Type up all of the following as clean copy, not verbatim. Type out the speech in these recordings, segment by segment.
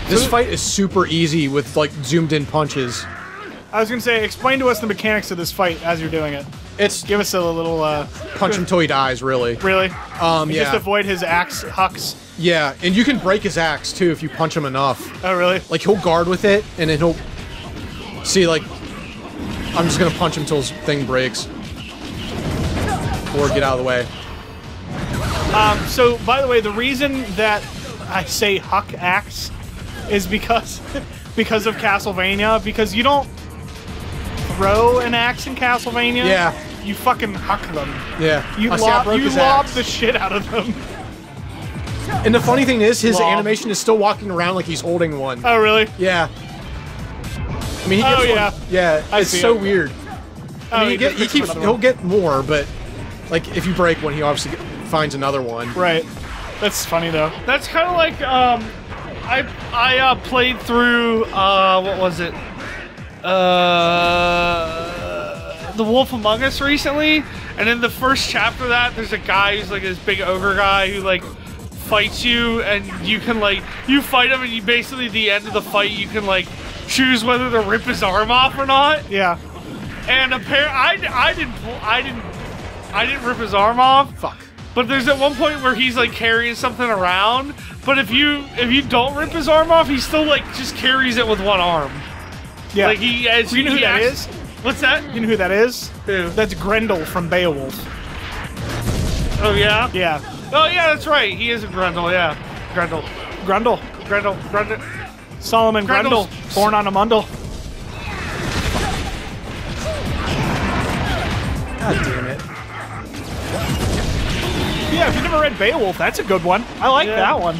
This fight is super easy with like zoomed in punches. I was gonna say, explain to us the mechanics of this fight as you're doing it. Give us a little punch him till he dies, really. Really? Yeah. Just avoid his axe hucks. Yeah, and you can break his axe too if you punch him enough. Oh, really? Like he'll guard with it, and then he'll see like I'm just gonna punch him till his thing breaks, or get out of the way. So, by the way, the reason that I say huck axe is because of Castlevania. Because you don't throw an axe in Castlevania. Yeah. You fucking huck them. Yeah. You lob the shit out of them. And the funny thing is, his animation is still walking around like he's holding one. Oh, really? Yeah. I mean, he gets yeah. one. Yeah, it's so weird. I mean, he'll get more, but like if you break one, he obviously finds another one. Right. That's funny though. That's kind of like I played through what was it? The Wolf Among Us recently, and in the first chapter of that, there's a guy who's like this big ogre guy who like fights you, and you can like you fight him, and you basically at the end of the fight you can like choose whether to rip his arm off or not. Yeah. And I didn't rip his arm off. Fuck. But there's at one point where he's like carrying something around, but if you don't rip his arm off, he still like just carries it with one arm. Yeah. Like you know who that is? What's that? You know who that is? Who? That's Grendel from Beowulf. Oh yeah? Yeah. Oh yeah, that's right. He is a Grendel, yeah. Grendel. Grendel. Solomon Grendel. Born on a Mundle. God damn it. Yeah, if you've never read Beowulf, that's a good one. I like that one.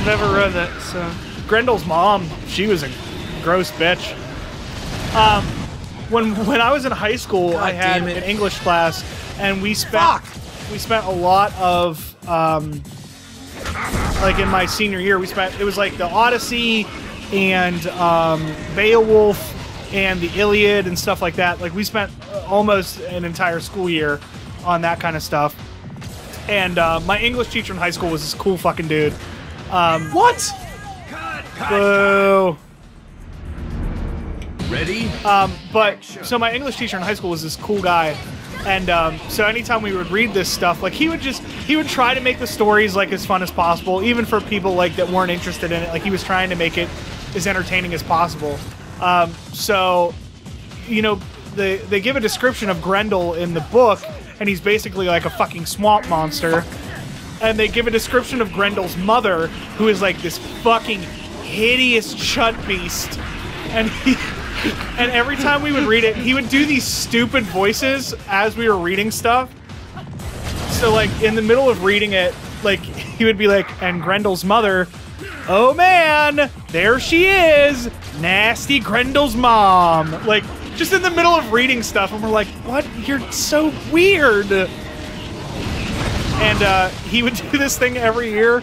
Never read it, so. Grendel's mom, she was a gross bitch. When I was in high school, I had an English class, and we spent a lot of like in my senior year, it was like the Odyssey and Beowulf and the Iliad and stuff like that. Like we spent almost an entire school year on that kind of stuff. And my English teacher in high school was this cool fucking dude. What? Boo. Ready? So my English teacher in high school was this cool guy, and so anytime we would read this stuff, like he would try to make the stories like as fun as possible, even for people like that weren't interested in it. Like he was trying to make it as entertaining as possible. So, you know, they give a description of Grendel in the book, and he's basically like a fucking swamp monster. And they give a description of Grendel's mother, who is like this fucking hideous chunt beast. And every time we would read it, he would do these stupid voices as we were reading stuff. So like in the middle of reading it, like he would be like, and Grendel's mother, oh man, there she is, nasty Grendel's mom. Like just in the middle of reading stuff, and we're like, what? You're so weird. And he would do this thing every year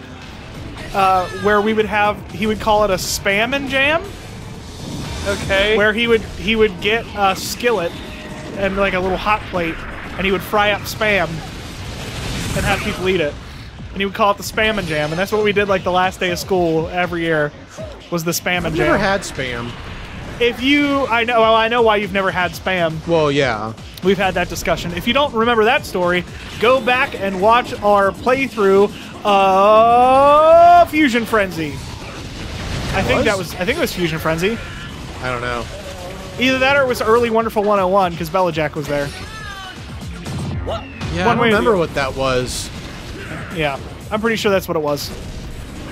where he would call it a spam and jam. Okay. Where he would get a skillet and like a little hot plate, and he would fry up spam and have people eat it. And he would call it the spam and jam, and that's what we did like the last day of school every year was the spam and jam. I've never had spam. I know why you've never had spam. Well, yeah. We've had that discussion. If you don't remember that story, go back and watch our playthrough of Fusion Frenzy. I think it was Fusion Frenzy. I don't know. Either that or it was early Wonderful 101 because Bellajack was there. What? Yeah, I don't remember what that was. Yeah, I'm pretty sure that's what it was.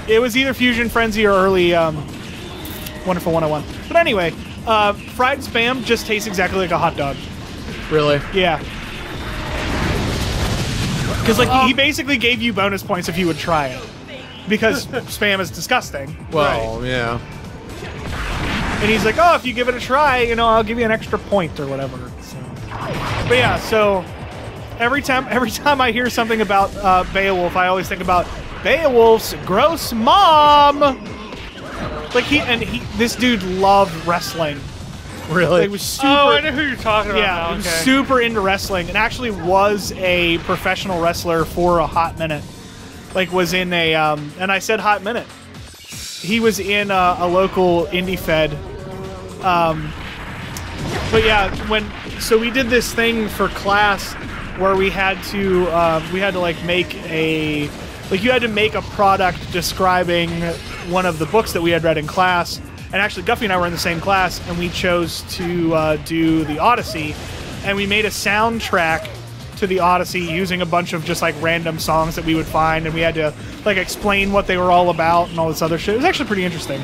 It was either Fusion Frenzy or early Wonderful 101. But anyway, fried spam just tastes exactly like a hot dog. Really? Yeah. Because like he basically gave you bonus points if you would try it. Because spam is disgusting. Well, yeah. And he's like, oh, if you give it a try, you know, I'll give you an extra point or whatever. So. But yeah, so every time I hear something about Beowulf, I always think about Beowulf's gross mom. Like this dude loved wrestling. Really? Like, was super, oh, I know who you're talking about. Yeah, now. he was Okay. super into wrestling and actually was a professional wrestler for a hot minute. Like was in a and I said hot minute. he was in a local indie fed. But yeah, so we did this thing for class where we had to like make a you had to make a product describing one of the books that we had read in class. And actually, Guffey and I were in the same class, and we chose to do the Odyssey, and we made a soundtrack to the Odyssey using a bunch of just like random songs that we would find, and we had to like explain what they were all about and all this other shit. It was actually pretty interesting.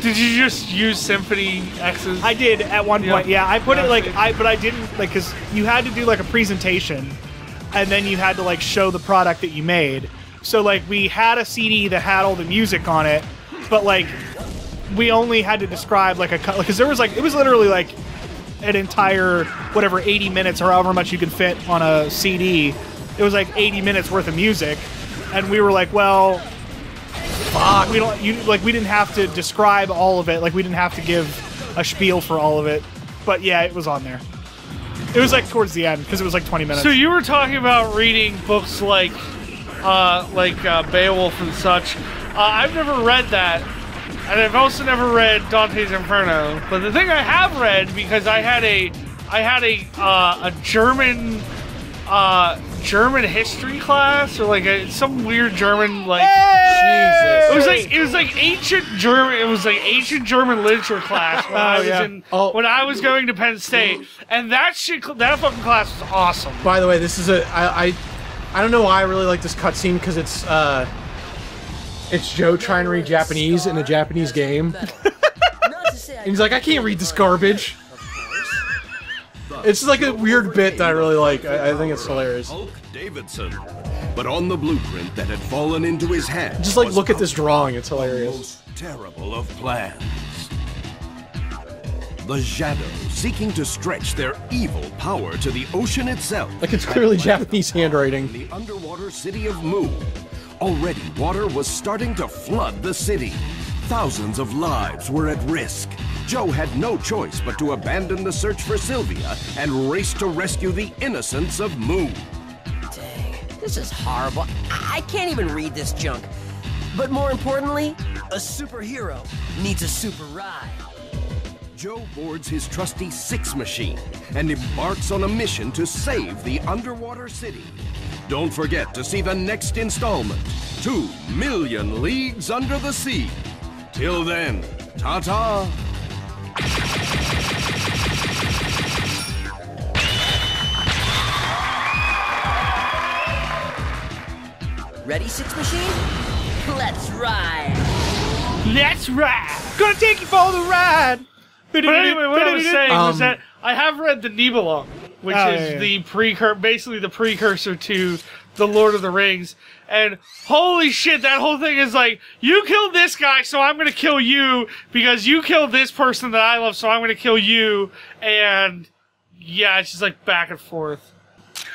Did you just use Symphony X's? I did at one point. Yeah, I put it like but I didn't like because you had to do like a presentation, and then you had to like show the product that you made. So like we had a CD that had all the music on it, but like we only had to describe like because there was like it was literally like an entire whatever 80 minutes or however much you could fit on a CD. It was like 80 minutes worth of music, and we were like, well, fuck, we didn't have to describe all of it. Like we didn't have to give a spiel for all of it. But yeah, it was on there. It was like towards the end because it was like 20 minutes. So you were talking about reading books like Beowulf and such. I've never read that. And I've also never read Dante's Inferno, but the thing I have read, because I had a German history class, or like some weird German like Jesus. It was like ancient German. It was like ancient German literature class when when I was going to Penn State, and that fucking class was awesome. By the way, this is I don't know why I really like this cutscene because it's Joe trying to read Japanese in a Japanese game. And he's like, I can't read this garbage. It's just like a weird bit that I really like. I think it's hilarious. Hulk Davidson. But on the blueprint that had fallen into his hand, just like look at this drawing, it's hilarious. The most terrible of plans. The Shadow seeking to stretch their evil power to the ocean itself. Like it's clearly Japanese handwriting. The underwater city of Mu. Already, water was starting to flood the city. Thousands of lives were at risk. Joe had no choice but to abandon the search for Sylvia and race to rescue the innocents of Mu. Dang, this is horrible. I can't even read this junk. But more importantly, a superhero needs a super ride. Joe boards his trusty Six machine and embarks on a mission to save the underwater city. Don't forget to see the next installment, 2 Million Leagues Under the Sea. Till then, ta-ta! Ready, Six Machine? Let's ride! Let's ride! Gonna take you for the ride! But anyway, what I was saying was that I have read the Nibelung, which is the basically the precursor to the Lord of the Rings, and holy shit, that whole thing is like, you killed this guy, so I'm gonna kill you, because you killed this person that I love, so I'm gonna kill you, and yeah, it's just like back and forth.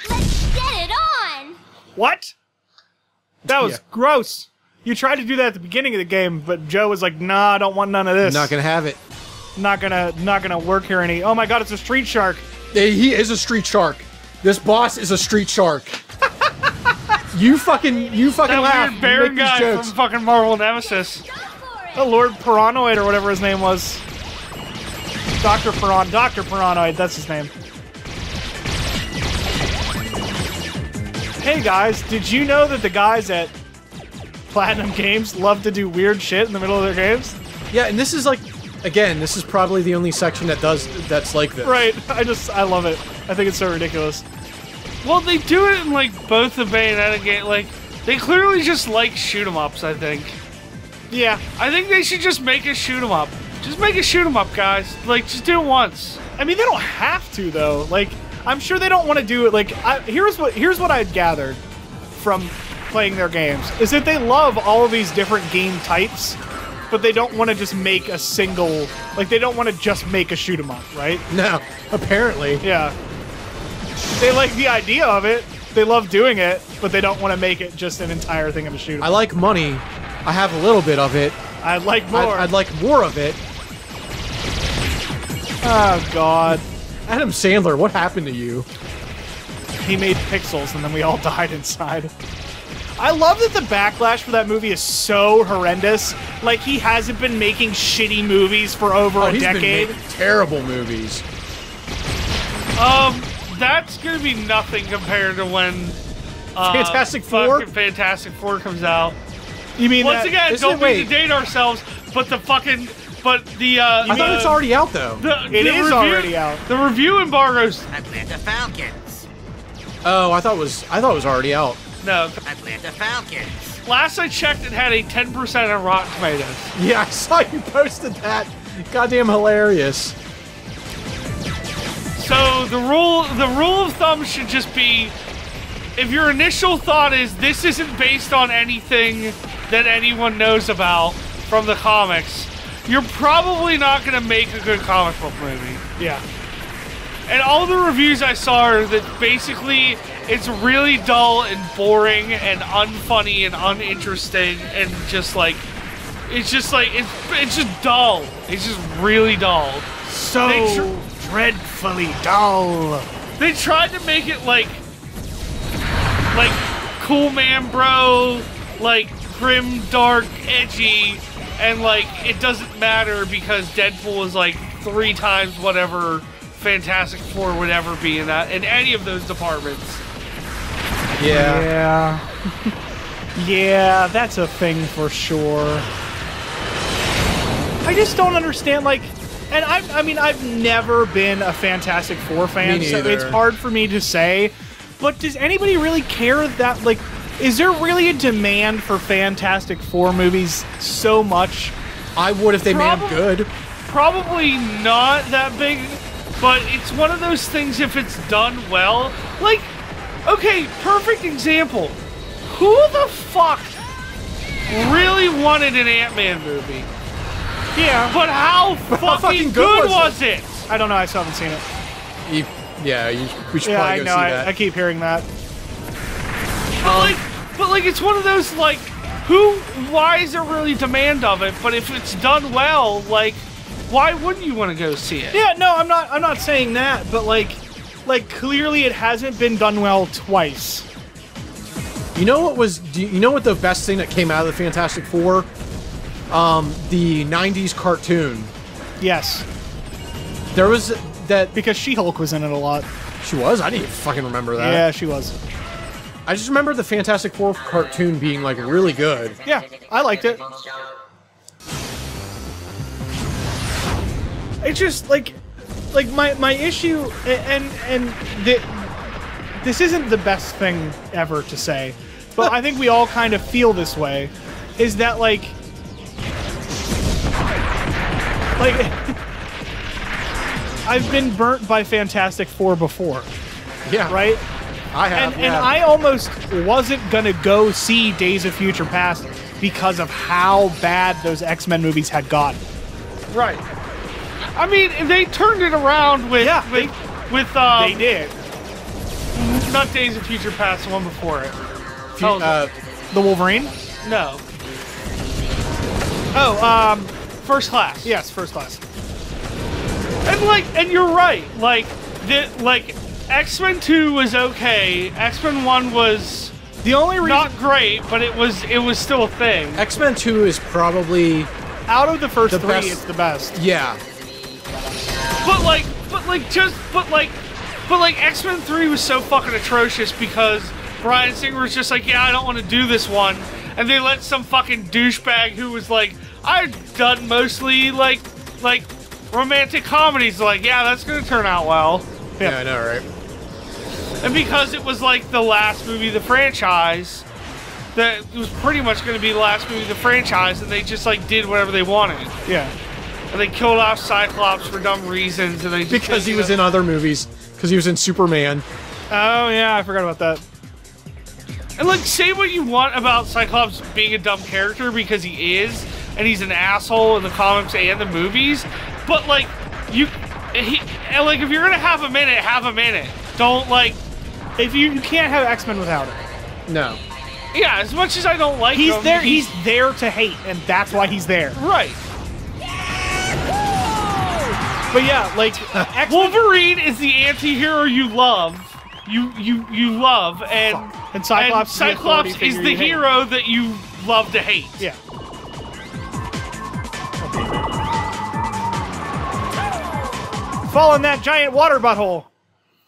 Let's get it on! What? That was gross. You tried to do that at the beginning of the game, but Joe was like, nah, I don't want none of this. Not gonna have it. Not gonna work here any. Oh my god, it's a street shark. He is a street shark. This boss is a street shark. You fucking that laugh. Weird Baron guy from fucking Marvel Nemesis. The Lord Piranoid or whatever his name was. Dr. Piranoid, that's his name. Hey guys, did you know that the guys at Platinum Games love to do weird shit in the middle of their games? Yeah, and this is like, again, this is probably the only section that's like this. Right, I love it. I think it's so ridiculous. Well, they do it in like both the Bayonetta game. Like, they clearly just like shoot 'em ups, I think. Yeah. I think they should just make a shoot 'em up. Just make a shoot 'em up, guys. Like, just do it once. I mean, they don't have to though. Like, I'm sure they don't want to do it. Like, here's what I gathered from playing their games is that they love all of these different game types, but they don't want to just make a single. Like, they don't want to just make a shoot 'em up, right? No, apparently. Yeah. They like the idea of it. They love doing it, but they don't want to make it just an entire thing of a shoot 'em up. I like money. I have a little bit of it. I'd like more. I'd like more of it. Oh God. Adam Sandler, what happened to you? He made pixels and then we all died inside. I love that the backlash for that movie is so horrendous. Like, he hasn't been making shitty movies for over a decade. Been making terrible movies. That's gonna be nothing compared to when Fantastic Four? fucking Fantastic Four comes out. You mean Once again, don't mean to date ourselves, but the fucking, I thought it's already out though. It is already out. The review embargoes. Atlanta Falcons. Oh, I thought it was already out. No. Atlanta Falcons. Last I checked, it had a 10% on Rotten Tomatoes. Yeah, I saw you posted that. Goddamn hilarious. So the rule of thumb should just be, if your initial thought is this isn't based on anything that anyone knows about from the comics, you're probably not going to make a good comic book movie. Yeah. And all the reviews I saw are that basically it's really dull and boring and unfunny and uninteresting and just like, it's just dull. It's just really dull. So dreadfully dull. They tried to make it like cool man bro, like grim, dark, edgy, and like it doesn't matter because Deadpool is like 3 times whatever Fantastic Four would ever be in any of those departments. Yeah. Yeah, that's a thing for sure. I just don't understand, like, and I mean, I've never been a Fantastic Four fan, so it's hard for me to say, but does anybody really care that, like, is there really a demand for Fantastic Four movies so much? I would if they made them good. Probably not that big, but it's one of those things if it's done well. Like, okay, perfect example. Who the fuck really wanted an Ant-Man movie? Yeah. But how fucking good was it? I don't know, I still haven't seen it. We should probably go see that. I keep hearing that. But like, it's one of those, like, why is there really demand of it? But if it's done well, like, why wouldn't you want to go see it? Yeah, no, I'm not saying that, but like clearly it hasn't been done well twice. You know what the best thing that came out of the Fantastic Four? The 90s cartoon. Yes. There was that... Because She-Hulk was in it a lot. She was? I didn't even fucking remember that. Yeah, she was. I just remember the Fantastic Four cartoon being, like, really good. Yeah, I liked it. It's just, like my issue, and this isn't the best thing ever to say, but I think we all kind of feel this way, is that, like I've been burnt by Fantastic Four before. Yeah. Right? I have, and I almost wasn't gonna go see Days of Future Past because of how bad those X-Men movies had gotten. Right. I mean, they turned it around with... Yeah, they did. Not Days of Future Past, the one before it. The Wolverine? No. Oh, First Class. Yes, First Class. And you're right. X-Men 2 was okay. X-Men 1 was the only reason not great, but it was still a thing. X-Men 2 is probably out of the first three, best. It's the best. Yeah. But X-Men 3 was so fucking atrocious because Bryan Singer was just like, yeah, I don't want to do this one, and they let some fucking douchebag who was like, I've done mostly like romantic comedies, like, yeah, that's gonna turn out well. Yeah, I know, right? And because it was like the last movie of the franchise, that it was pretty much going to be the last movie of the franchise, and they just like did whatever they wanted. Yeah. And they killed off Cyclops for dumb reasons, and they just because he was in other movies, because he was in Superman. Oh yeah, I forgot about that. And like, say what you want about Cyclops being a dumb character, because he is, and he's an asshole in the comics and the movies, but like if you're gonna have a minute. Don't like. If you can't have X-Men without it. No. Yeah, as much as I don't like him, he's there to hate, and that's why he's there. Right. But yeah, like Wolverine is the anti-hero you love, you love, and Cyclops is the hero that you love to hate. Yeah. Fall in that giant water butthole.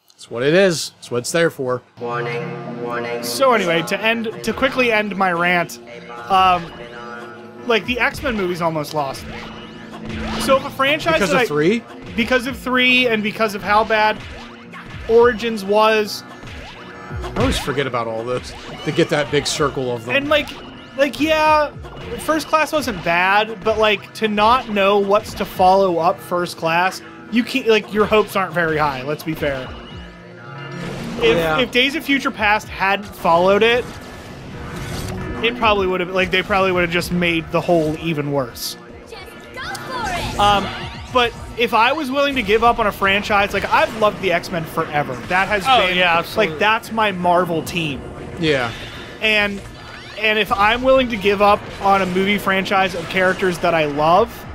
That's what it is. That's what it's there for. Warning, warning. So anyway, to quickly end my rant, like the X-Men movies almost lost me. So if a franchise Because of 3? Because of 3 and because of how bad Origins was. I always forget about all this to get that big circle of them. And like yeah, First Class wasn't bad, but like to not know what's to follow up First Class, you can't, like, your hopes aren't very high, let's be fair. If Days of Future Past hadn't followed it, it probably would have, like, they probably would have just made the whole even worse. Just go for it. But if I was willing to give up on a franchise, like, I've loved the X-Men forever. That has been, absolutely. like, that's my Marvel team. Yeah. And if I'm willing to give up on a movie franchise of characters that I love,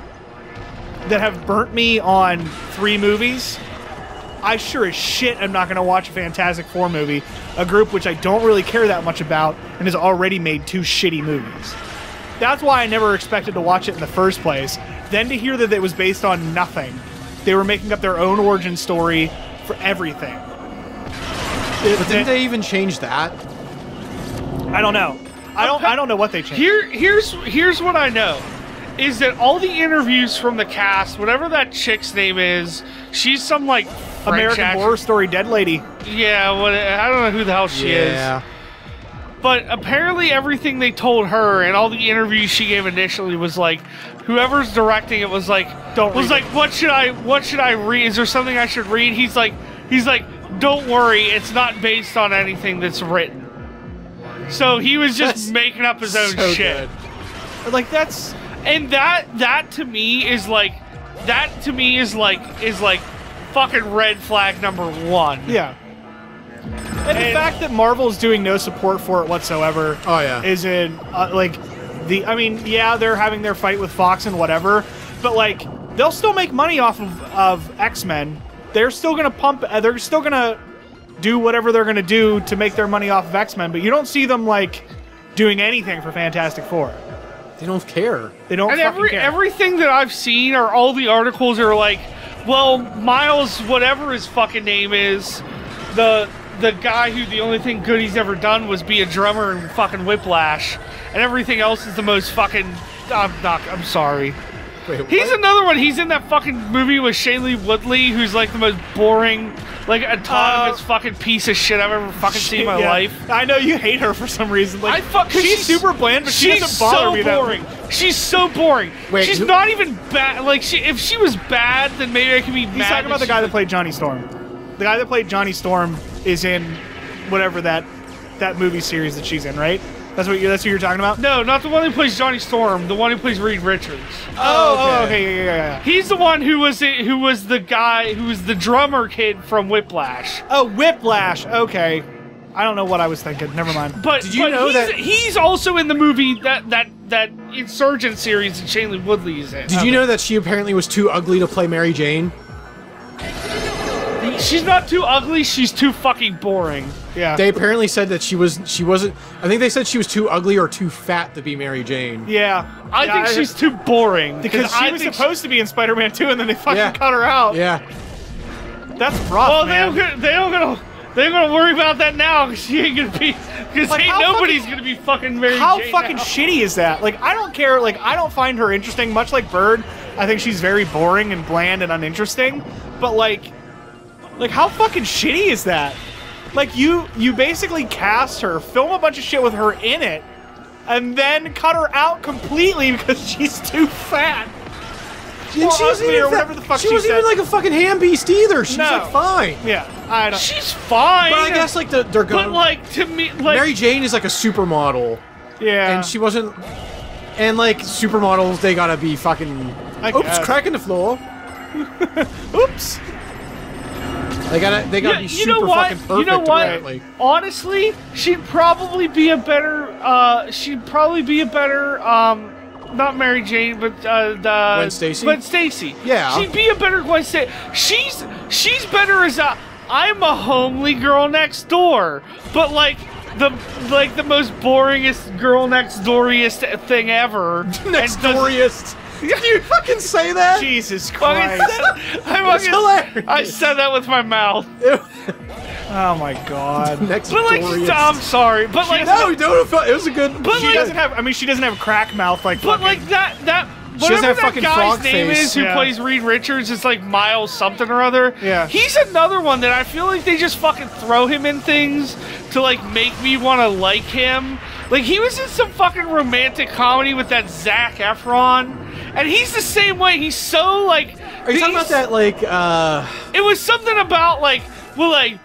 that have burnt me on 3 movies, I sure as shit am not going to watch a Fantastic Four movie, a group which I don't really care that much about and has already made 2 shitty movies. That's why I never expected to watch it in the first place. Then to hear that it was based on nothing. They were making up their own origin story for everything. But didn't they even change that? I don't know. I don't know what they changed. Here's what I know. Is that all the interviews from the cast, whatever that chick's name is, she's some, like, American Horror Story dead lady. Yeah, I don't know who the hell she is. But apparently everything they told her and all the interviews she gave initially was like, whoever's directing it was like, what should I read? Is there something I should read? He's like, don't worry, it's not based on anything that's written. So he was just making up his own shit. Good. Like, that's... And that to me is like fucking red flag number 1. Yeah. And the fact that Marvel's doing no support for it whatsoever. Oh yeah. Is in like I mean, yeah, they're having their fight with Fox and whatever, but like they'll still make money off of X-Men. They're still gonna pump. They're still gonna do whatever they're gonna do to make their money off of X-Men. But you don't see them like doing anything for Fantastic Four. They don't care. They don't fucking care. Everything that I've seen or all the articles are like, well, Miles, whatever his fucking name is, the guy who the only thing good he's ever done was be a drummer in fucking Whiplash, and everything else is the most fucking... I'm sorry. Wait, he's another one. He's in that fucking movie with Shailene Woodley, who's like the most boring, like, autonomous fucking piece of shit I've ever fucking seen in my life. I know you hate her for some reason. Like, she's super bland, but she's doesn't bother me boring. She's so boring. Wait, she's not even bad. Like, if she was bad, then maybe I could be mad. He's talking about the guy that played Johnny Storm. The guy that played Johnny Storm is in whatever that movie series that she's in, right? That's what you're talking about? No, not the one who plays Johnny Storm. The one who plays Reed Richards. Okay. Yeah. He's the one who was the guy who was the drummer kid from Whiplash. Oh, Whiplash. Okay. I don't know what I was thinking. Never mind. But did you know that he's also in the movie that Insurgent series that Shailene Woodley is in? Did you know that she apparently was too ugly to play Mary Jane? She's not too ugly. She's too fucking boring. Yeah. They apparently said that she wasn't. I think they said she was too ugly or too fat to be Mary Jane. Yeah. I think she's too boring because she was supposed to be in Spider-Man 2, and then they fucking cut her out. Yeah. That's rough. Well, man. They're gonna worry about that now because she ain't gonna be because like, nobody's gonna be fucking Mary Jane. How fucking shitty is that? Like, I don't care. Like, I don't find her interesting. Much like Bird, I think she's very boring and bland and uninteresting. But like how fucking shitty is that? Like, you basically cast her, film a bunch of shit with her in it, and then cut her out completely because she's too fat. She wasn't even like a fucking ham beast either. She's like fine. Yeah, I don't. She's fine. But I guess like they're going. But like to me, like Mary Jane is like a supermodel. Yeah, and she wasn't. And like supermodels, they gotta be fucking. Oops, cracking the floor. Oops. They gotta be super fucking perfect. You know what? Apparently. Honestly, she'd probably be a better. Not Mary Jane, but Gwen Stacy. Gwen Stacy. Yeah. She'd be a better Gwen Stacy. She's better as a I'm a homely girl next door, but like the most boringest girl next dooriest thing ever. Next dooriest. Did you fucking say that? Jesus Christ. I said that with my mouth. Oh my god. Next but like, I'm sorry, but like, no, don't. It was a good. But she doesn't have. I mean, she doesn't have a crack mouth like. But like that. She doesn't have that fucking guy's frog name face. is who plays Reed Richards is like Miles something or other. Yeah. He's another one that I feel like they just fucking throw him in things to like make me want to like him. Like he was in some fucking romantic comedy with that Zac Efron, and he's the same way. He's so like. Are you talking about that like? It was something about like, well, like.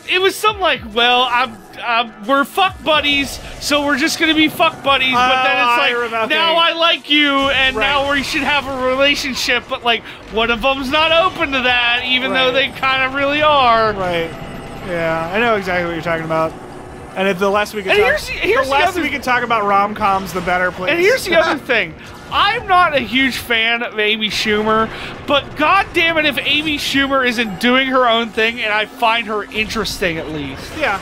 It was something like, well, we're fuck buddies, so we're just gonna be fuck buddies. But then it's like, now I like you, and now we should have a relationship. But like, one of them's not open to that, even though they kind of really are. Right. Yeah, I know exactly what you're talking about. And if the less we can we can talk about rom-coms, the better. Please. And here's the other thing. I'm not a huge fan of Amy Schumer, but god damn it if Amy Schumer isn't doing her own thing and I find her interesting at least. Yeah.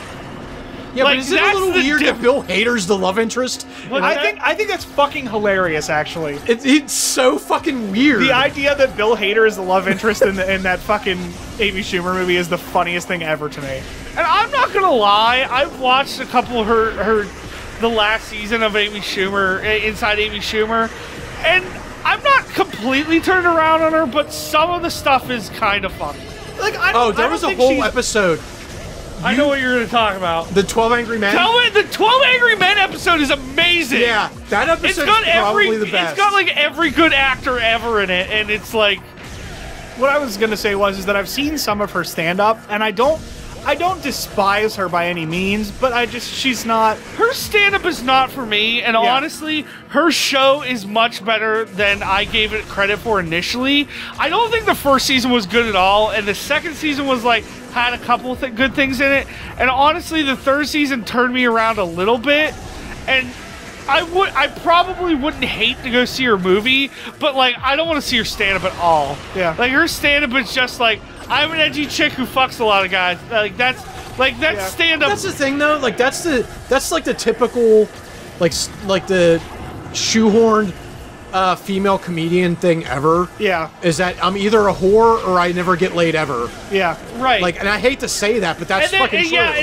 Yeah, like, but is it a little weird if Bill Hader's the love interest? I think that's fucking hilarious, actually. It's so fucking weird. The idea that Bill Hader is the love interest in that fucking Amy Schumer movie is the funniest thing ever to me. And I'm not gonna lie, I've watched a couple of the last season of Amy Schumer, Inside Amy Schumer, and I'm not completely turned around on her, but some of the stuff is kind of funny. Like, there was a whole episode. I know what you're going to talk about. The 12 Angry Men? The 12 Angry Men episode is amazing. Yeah, that episode is probably the best. It's got like every good actor ever in it, and it's like... What I was going to say is that I've seen some of her stand-up, and I don't despise her by any means, but she's not... Her stand-up is not for me, and honestly, her show is much better than I gave it credit for initially. I don't think the first season was good at all, and the second season was like, had a couple of good things in it, and honestly, the third season turned me around a little bit, and I probably wouldn't hate to go see her movie, but like, I don't want to see her stand-up at all. Yeah. Like, her stand-up is just like, I'm an edgy chick who fucks a lot of guys. Like that's stand-up. That's the thing, though. Like that's like the typical, like the shoehorned female comedian thing ever. Yeah. Is that I'm either a whore or I never get laid ever. Yeah. Right. Like, and I hate to say that, but that's fucking true. Yeah,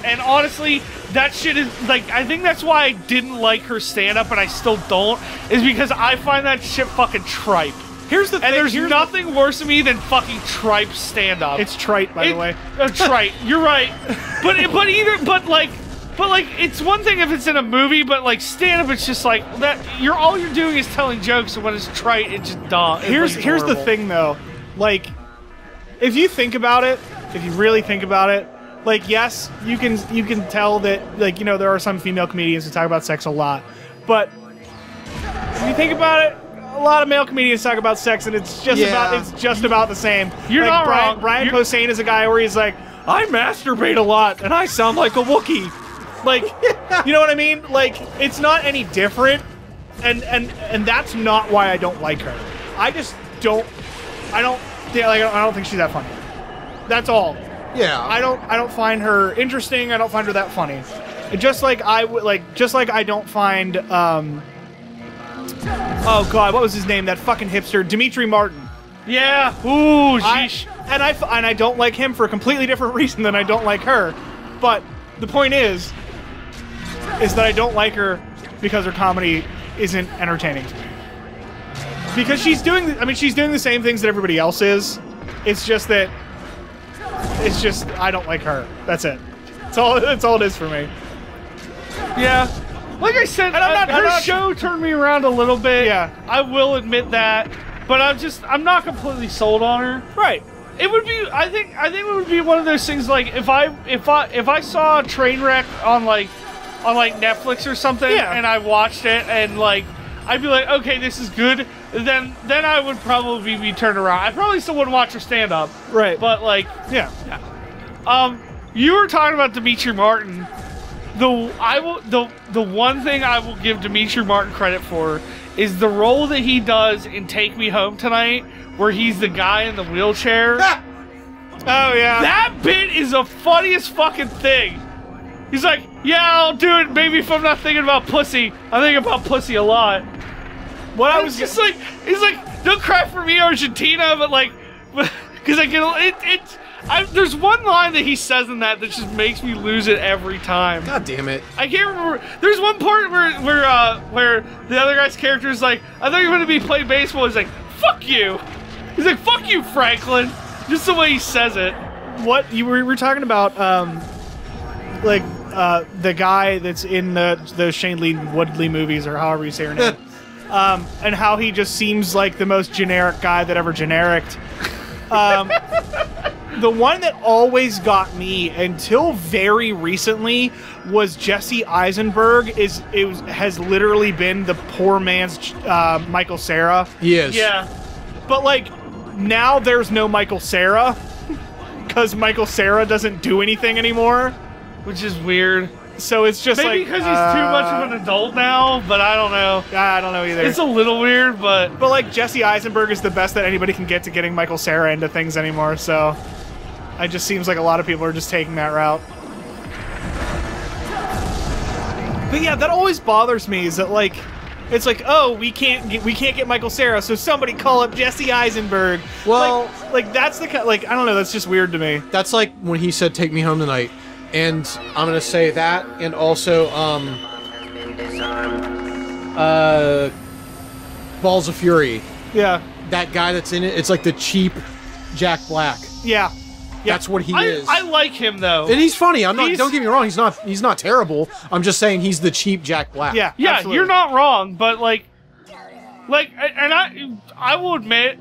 and honestly, that shit is like, I think that's why I didn't like her stand-up, and I still don't, is because I find that shit fucking tripe. Here's the thing. And there's nothing worse to me than fucking tripe stand-up. It's trite, by the way. Trite. You're right. But it's one thing if it's in a movie, but like stand-up, it's just like that. All you're doing is telling jokes, and when it's trite, it's just dumb. Here's the thing, though. Like, if you think about it, if you really think about it, like, yes, you can tell that, like, you know, there are some female comedians who talk about sex a lot, but if you think about it, a lot of male comedians talk about sex, and it's just about the same. You're like, not wrong. Brian Posehn is a guy where he's like, I masturbate a lot, and I sound like a Wookiee. Like, you know what I mean? Like, it's not any different, and that's not why I don't like her. I just don't. I don't think she's that funny. That's all. Yeah. I don't find her interesting. I don't find her that funny. Just like I don't find oh god, what was his name? That fucking hipster, Dimitri Martin. Yeah. Ooh, sheesh. I don't like him for a completely different reason than I don't like her. But the point is that I don't like her because her comedy isn't entertaining to me. Because she's doing the same things that everybody else is. It's just I don't like her. That's it. That's all it is for me. Yeah. Like I said, her show turned me around a little bit. Yeah. I will admit that. But I'm not completely sold on her. Right. It would be, I think it would be one of those things like if I saw a train wreck on Netflix or something, and I watched it and like I'd be like, okay, this is good. Then I would probably be turned around. I probably still wouldn't watch her stand up. Right. But like, yeah. You were talking about Dimitri Martin. The one thing I will give Dimitri Martin credit for is the role that he does in Take Me Home Tonight, where he's the guy in the wheelchair. Oh, yeah. That bit is the funniest fucking thing. He's like, yeah, I'll do it. Maybe if I'm not thinking about pussy, I think about pussy a lot. What I was just like, he's like, don't cry for me, Argentina, but like, because I get there's one line that he says in that just makes me lose it every time. God damn it! I can't remember. There's one part where the other guy's character is like, I thought you were gonna be playing baseball. He's like, fuck you. He's like, fuck you, Franklin. Just the way he says it. What you were talking about, like the guy that's in the Shailene Woodley movies, or however you say her name, and how he just seems like the most generic guy that ever genericked. The one that always got me until very recently was Jesse Eisenberg. Has literally been the poor man's Michael Cera. He is. Yeah, but like now there's no Michael Cera because Michael Cera doesn't do anything anymore, which is weird. So it's just maybe like because he's too much of an adult now, but I don't know. I don't know either. It's a little weird, but like Jesse Eisenberg is the best that anybody can get to getting Michael Cera into things anymore. So it just seems like a lot of people are just taking that route. But yeah, that always bothers me. Is that like, it's like, oh, we can't get Michael Cera, so somebody call up Jesse Eisenberg. Well, like that's the like I don't know. That's just weird to me. That's like when he said, "Take me home tonight." And I'm gonna say that, and also, Balls of Fury. Yeah. That guy that's in it, it's like the cheap Jack Black. Yeah. That's what he is. I like him though, and he's funny. I'm not. Don't get me wrong. He's not terrible. I'm just saying he's the cheap Jack Black. Yeah. Yeah. Absolutely. You're not wrong, but like, and I will admit,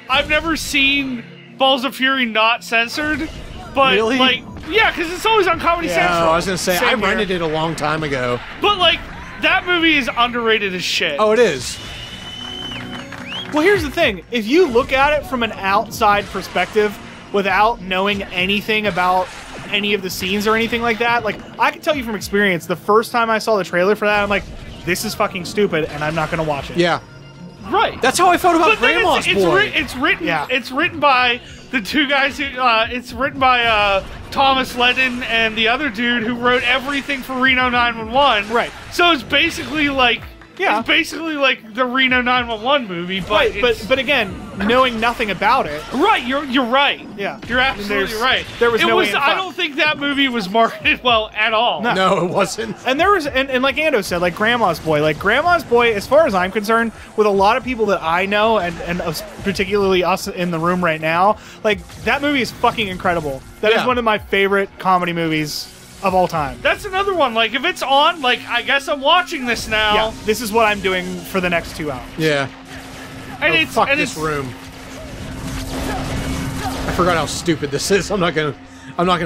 I've never seen Balls of Fury not censored, but really? like. Yeah, because it's always on Comedy Central. I was gonna say, I rented it a long time ago. But like, that movie is underrated as shit. Oh, it is. Well, here's the thing. If you look at it from an outside perspective, without knowing anything about any of the scenes or anything like that, like, I can tell you from experience, the first time I saw the trailer for that, I'm like, this is fucking stupid, and I'm not gonna watch it. Yeah. Right. That's how I felt about Grandma's Boy. It's written by the two guys who, it's written by, Thomas Lennon and the other dude who wrote everything for Reno 911. Right. So it's basically like, yeah, it's basically like the Reno 911 movie, but right, but again, knowing nothing about it. Right, you're right. Yeah, you're absolutely right. There was no way in I don't think that movie was marketed well at all. No, it wasn't. And there was, and like Ando said, like Grandma's Boy, as far as I'm concerned, with a lot of people that I know, and particularly us in the room right now, like that movie is fucking incredible. That is one of my favorite comedy movies of all time. That's another one. Like, if it's on, like, I guess I'm watching this now. Yeah, this is what I'm doing for the next 2 hours. Yeah. And fuck this room. I forgot how stupid this is. I'm not gonna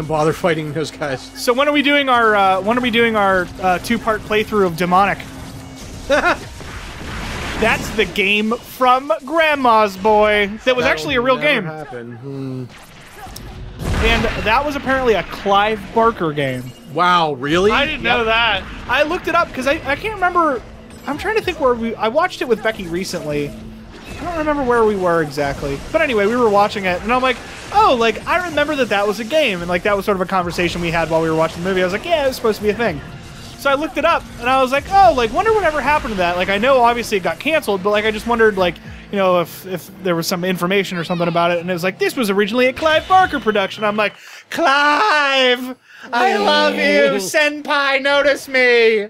bother fighting those guys. So when are we doing our two-part playthrough of Demonic? That's the game from Grandma's Boy. That was actually a real game. And that was apparently a Clive Barker game. Wow, really? I didn't know that. I looked it up because I can't remember. I'm trying to think where I watched it with Becky recently. I don't remember where we were exactly. But anyway, we were watching it, and I'm like, oh, like, I remember that was a game. And, like, that was sort of a conversation we had while we were watching the movie. I was like, yeah, it was supposed to be a thing. So I looked it up, and I was like, oh, like, wonder whatever happened to that. Like, I know obviously it got canceled, but, like, I just wondered, like, you know, if there was some information or something about it, and it was like, this was originally a Clive Barker production. I'm like, Clive, I love you, senpai, notice me.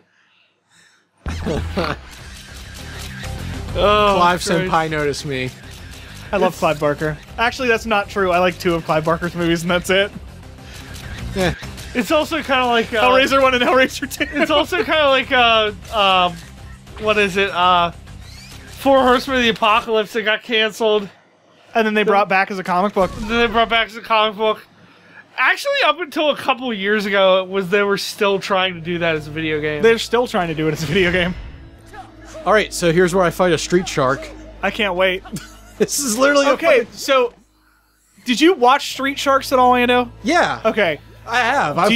Clive senpai, notice me. I love Clive Barker. Actually, that's not true. I like 2 of Clive Barker's movies, and that's it. Yeah. It's also kind of like Hellraiser 1 and Hellraiser 2. It's also kind of like what is it? 4 Horsemen of the Apocalypse that got canceled, and then they brought back as a comic book. Actually, up until a couple years ago, they were still trying to do that as a video game. They're still trying to do it as a video game. All right, so here's where I fight a street shark. I can't wait. This is literally okay. So, did you watch Street Sharks at all, Ando? Yeah. Okay. I have. I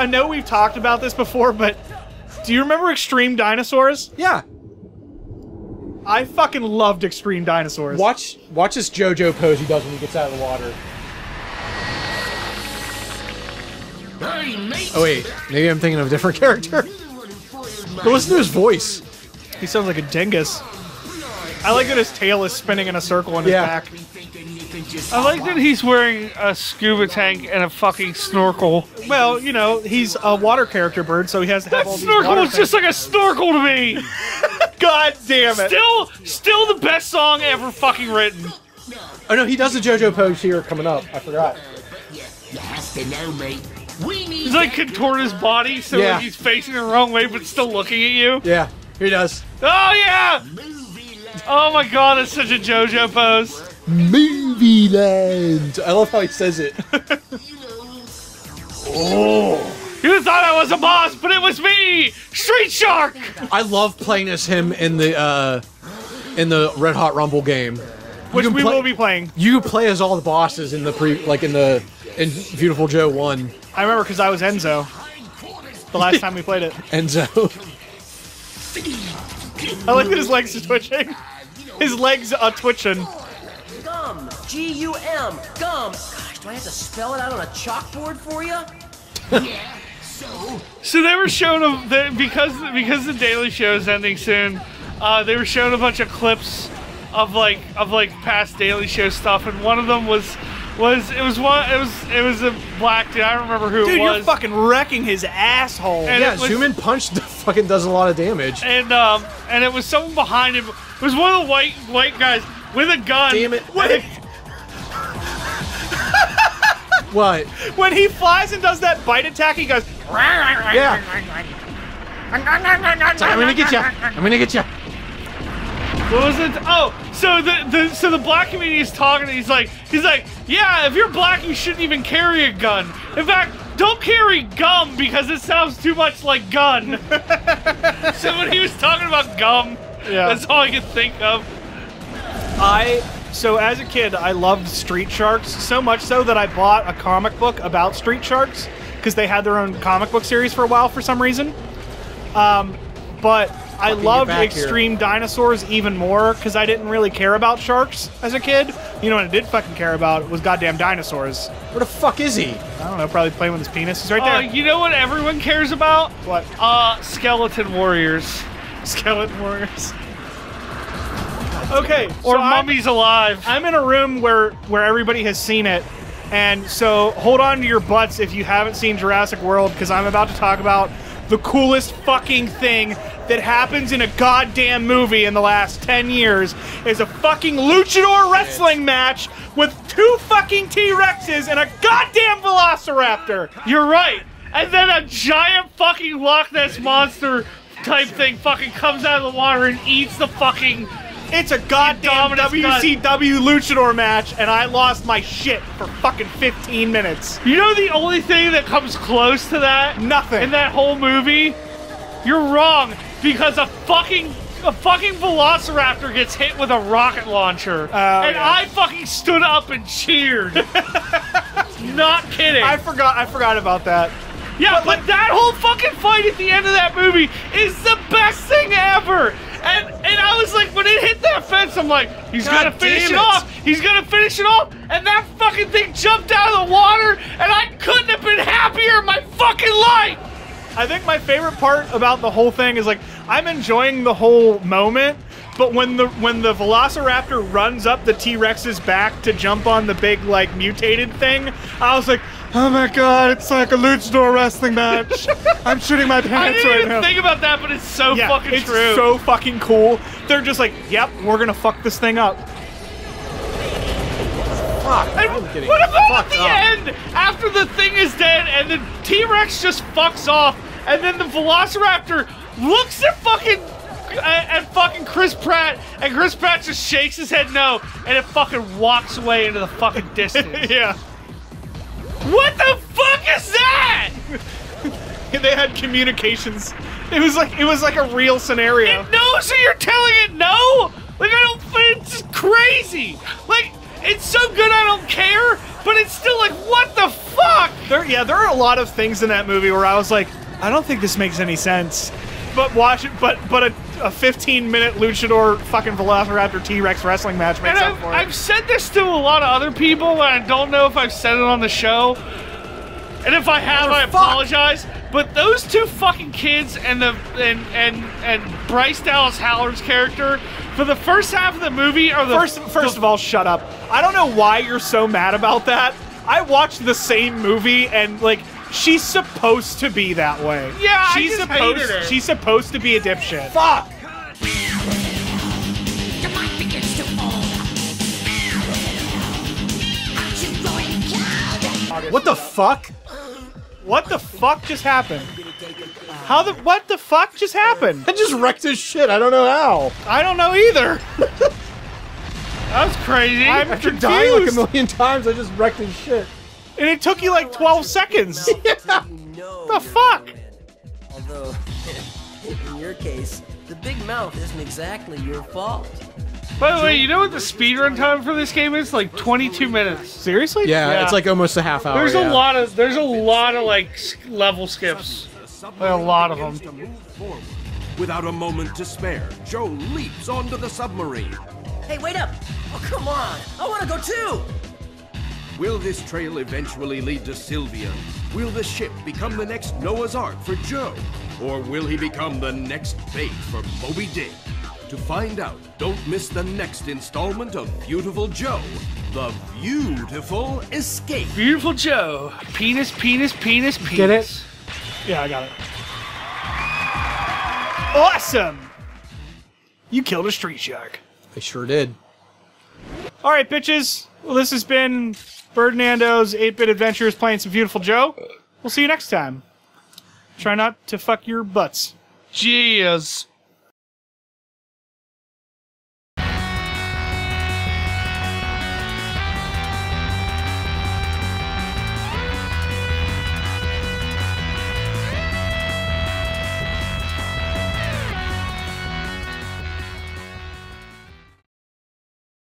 know we've talked about this before, but do you remember Extreme Dinosaurs? Yeah. I fucking loved Extreme Dinosaurs. Watch this JoJo pose he does when he gets out of the water. Oh wait, maybe I'm thinking of a different character. But listen to his voice. He sounds like a dingus. I like that his tail is spinning in a circle on his back. I like that he's wearing a scuba tank and a fucking snorkel. Well, you know, he's a water character bird, so he has to have That all these snorkel water is just like a snorkel to me. God damn it. Still the best song ever fucking written. Oh no, he does a JoJo pose here coming up. I forgot. You have to know, mate. He's like contort his body so like he's facing the wrong way but still looking at you. Yeah, here he does. Oh yeah! Oh my god, that's such a JoJo pose. Movie Land. I love how he says it. Oh. You thought I was a boss, but it was me, Street Shark. I love playing as him in the Red Hot Rumble game, which we will be playing. You play as all the bosses in the in Viewtiful Joe 1. I remember because I was Enzo the last time we played it. Enzo. I like that his legs are twitching. His legs are twitching. Gum. G-U-M. Gum. Gosh, do I have to spell it out on a chalkboard for you? Yeah, so they were showing because the Daily Show is ending soon. They were showing a bunch of clips of like past Daily Show stuff, and one of them was a black dude. I don't remember who it was. Dude, you're fucking wrecking his asshole. And yeah, zoom in punch fucking does a lot of damage. And it was someone behind him. It was one of the white guys with a gun. Damn it! Wait. What? When he flies and does that bite attack, he goes. Yeah. I'm gonna get you. I'm gonna get you. What was it? Oh, so the black community is talking. And he's like, yeah, if you're black, you shouldn't even carry a gun. In fact, don't carry gum because it sounds too much like gun. So when he was talking about gum, that's all I could think of. So as a kid, I loved Street Sharks, so much so that I bought a comic book about Street Sharks, because they had their own comic book series for a while for some reason. But I loved Extreme Dinosaurs even more, because I didn't really care about sharks as a kid. You know what I did fucking care about was goddamn dinosaurs. Where the fuck is he? I don't know, probably playing with his penis. He's right there. You know what everyone cares about? What? Skeleton Warriors. Skeleton Warriors. Okay, or Mummies Alive. I'm in a room where everybody has seen it, and so hold on to your butts if you haven't seen Jurassic World, because I'm about to talk about the coolest fucking thing that happens in a goddamn movie in the last 10 years is a fucking luchador wrestling match with 2 fucking T-Rexes and a goddamn Velociraptor. You're right. And then a giant fucking Loch Ness Monster type thing fucking comes out of the water and eats the fucking... It's a goddamn WCW luchador match, and I lost my shit for fucking 15 minutes. You know the only thing that comes close to that? Nothing. In that whole movie? You're wrong, because a fucking Velociraptor gets hit with a rocket launcher. And I fucking stood up and cheered. Not kidding. I forgot about that. Yeah, but that whole fucking fight at the end of that movie is the best thing ever. And I was like, when it hit that fence, I'm like, he's gonna finish it off. He's gonna finish it off. And that fucking thing jumped out of the water, and I couldn't have been happier in my fucking life. I think my favorite part about the whole thing is like, I'm enjoying the whole moment, but when the Velociraptor runs up the T-Rex's back to jump on the big like mutated thing, I was like, oh my god, it's like a luchador wrestling match. I'm shooting my pants right now. I didn't even think about that, but it's so fucking it's true. So fucking cool. They're just like, yep, we're gonna fuck this thing up. Fuck, and what about at the end? After the thing is dead and the T-Rex just fucks off, and then the Velociraptor looks at fucking Chris Pratt, and Chris Pratt just shakes his head no, and it fucking walks away into the fucking distance. Yeah. What the fuck is that? They had communications. It was like a real scenario. It knows that you're telling it no? Like, it's crazy. Like, it's so good I don't care, but it's still like, what the fuck? There are a lot of things in that movie where I was like, I don't think this makes any sense. But watch it, but a 15-minute luchador fucking Velociraptor T-Rex wrestling match makes up for it. I've said this to a lot of other people, and I don't know if I've said it on the show. And if I have, I apologize. But those two fucking kids and Bryce Dallas Howard's character for the first half of the movie are the first of all, shut up. I don't know why you're so mad about that. I watched the same movie and like she's supposed to be that way. Yeah, she's supposed she's supposed to be a dipshit. Fuck. Your mind begins to fold. Aren't you going cold? What the fuck? What the fuck just happened? What the fuck just happened? I just wrecked his shit. I don't know how. I don't know either. That was crazy. I'm After confused. dying like a million times, I just wrecked his shit. And it took you like 12 seconds. Yeah. The fuck? Although, in your case, the big mouth isn't exactly your fault. By the way, you know what the speedrun time for this game is? Like 22 minutes. Seriously? Yeah, it's like almost a half hour. There's a lot of like level skips. Like, a lot of them. To move forward. Without a moment to spare, Joe leaps onto the submarine. Hey, wait up! Oh, come on! I want to go too! Will this trail eventually lead to Sylvia? Will the ship become the next Noah's Ark for Joe? Or will he become the next bait for Moby Dick? To find out, don't miss the next installment of Viewtiful Joe, The Viewtiful Escape. Beautiful Joe. Penis, penis, penis, penis. Get it? Yeah, I got it. Awesome! You killed a street shark. I sure did. Alright, bitches. Well, this has been Bird and Ando's 8-Bit Adventures playing some Viewtiful Joe. We'll see you next time. Try not to fuck your butts. Cheers.